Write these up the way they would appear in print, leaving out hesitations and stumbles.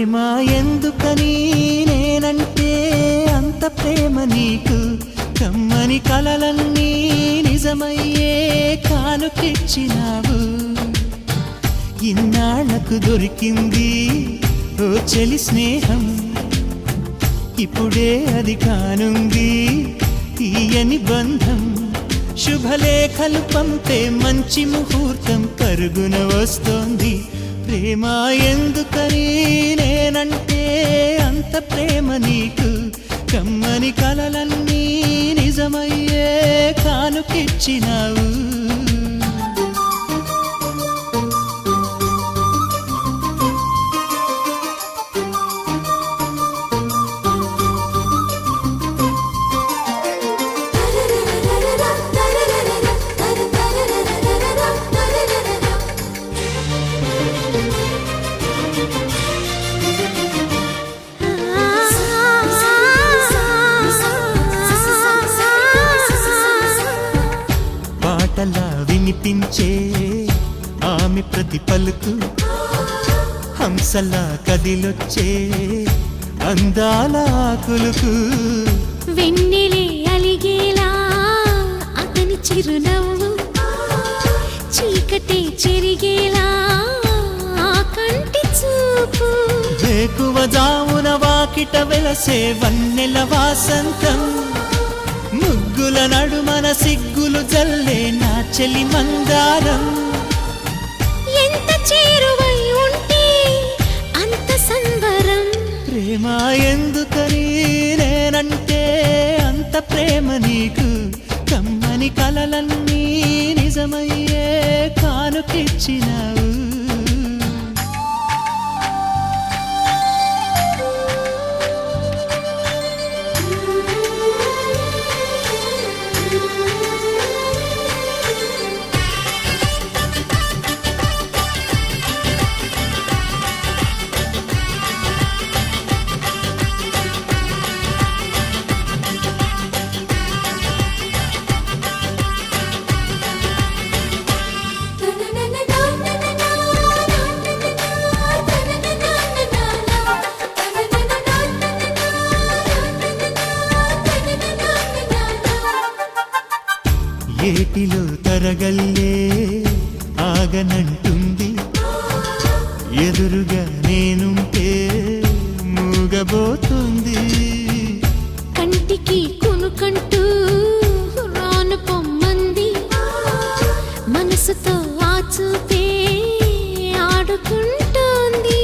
ప్రేమ ఎందుకని నేనంటే అంత ప్రేమ నీకు కమ్మని కలలన్నీ నిజమయ్యే కానుకిచ్చినావు ఇన్నాళ్లకు దొరికింది ఓ చెలి స్నేహం ఇప్పుడే అది కానుంది తీయని బంధం శుభలేఖలు పంపే మంచి ముహూర్తం పరుగున వస్తోంది ప్రేమ ఎందుకని నేనంటే అంత ప్రేమ నీకు కమ్మని కలలన్నీ నిజమయ్యే కానుకిచ్చినావు పాటలా వినిపించే ఆమె ప్రతి పలుకు హంసలా కదిలొచ్చే అందాల ఆకులకు వెన్నెలే అలిగేలా అతని చిరునవ్వు చీకటే చెరిగేలా ఆ కంటి చూపు వేకువ జామున వాకిట వెలసే వన్నెల వాసంతం ముగ్గుల నడుమన సిగ్గులు జల్లే నా చెలి మందారం ఎంత చేరువై ఉంటే అంత సంబరం ప్రేమ ఎందుకని నేనంటే అంత ప్రేమ నీకు కమ్మని కలలన్నీ నిజమయ్యే కానుకిచ్చినావు ఏటిలో తరగల్లే ఆగనంటుంది ఎదురుగా నేనుంటే మూగబోతుంది కంటికి కొనుకంటూ రాను పొమ్మంది మనసుతో ఆచూపే ఆడుకుంటోంది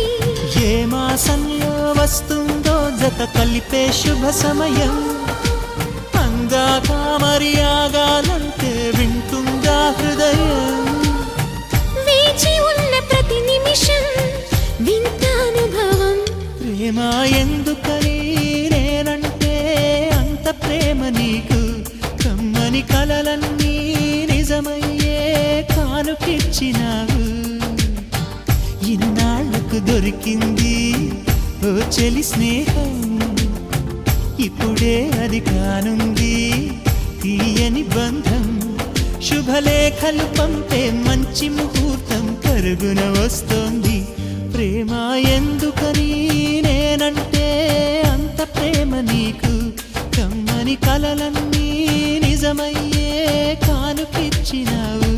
ఏ మాసంలో వస్తుందో జత కలిపే శుభ సమయం అందాక మరి ఆగాలంటే వింటుందా హృదయం వేచి ఉన్న ప్రతి నిమిషం వింత అనుభవం ప్రేమ ఎందుకని నేనంటే అంత ప్రేమ నీకు కమ్మని కలలన్నీ నిజమయ్యే కానుకిచ్చినావు ఇన్నాళ్లకు దొరికింది ఓ చెలి స్నేహం ఇప్పుడే అది కానుంది తీయని బంధం శుభలేఖలు పంపే మంచి ముహూర్తం పరుగున వస్తోంది ప్రేమ ఎందుకని నేనంటే అంత ప్రేమ నీకు కమ్మని కలలన్నీ నిజమయ్యే కానుకిచ్చినావు